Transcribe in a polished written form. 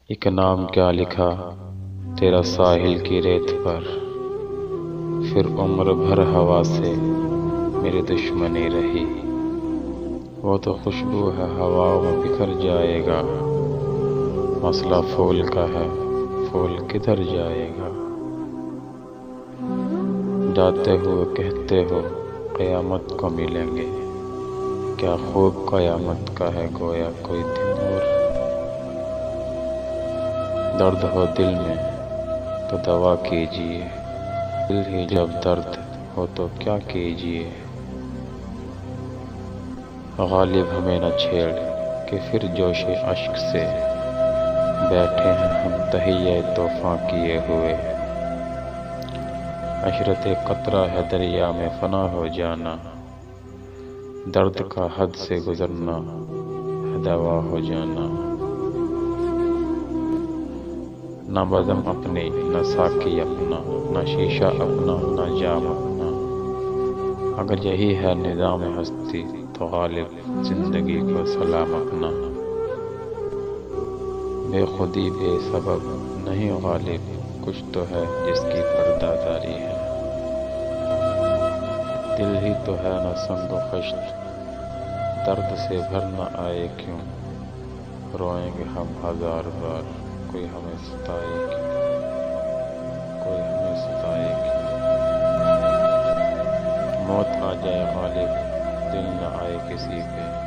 ایک نام کیا لکھا تیرا ساحل کی ریت پر، پھر عمر بھر ہوا سے میری دشمنی رہی۔ وہ تو خوشبو ہے ہواؤں میں بکھر جائے گا، مسئلہ پھول کا ہے پھول کدھر جائے گا۔ جاتے ہوئے کہتے ہو قیامت کو ملیں گے، کیا خوب قیامت کا ہے گویا کوئی دن اور۔ درد ہو دل میں تو دوا کیجیے، دل ہی جب درد ہو تو کیا کیجیے۔ غالب ہمیں نہ چھیڑ کہ پھر جوش اشک سے بیٹھے ہیں ہم تہیہ طوفاں کیے ہوئے۔ عشرت قطرہ ہے دریا میں فنا ہو جانا، درد کا حد سے گزرنا ہے دوا ہو جانا۔ نہ بزم اپنی نہ ساقی اپنا، نہ شیشہ اپنا نہ جام اپنا، اگر یہی ہے نظام ہستی تو غالب زندگی کو سلام اپنا۔ بے خودی بے سبب نہیں غالب، کچھ تو ہے جس کی پردہ داری ہے۔ دل ہی تو ہے نہ سنگ و خشت، درد سے بھر نہ آئے کیوں، روئیں گے ہم ہزار بار، کوئی ہمیں ستائے کیوں، کوئی ہمیں ستائے کیوں۔ موت آ جائے غالب دل نہ آئے کسی پہ،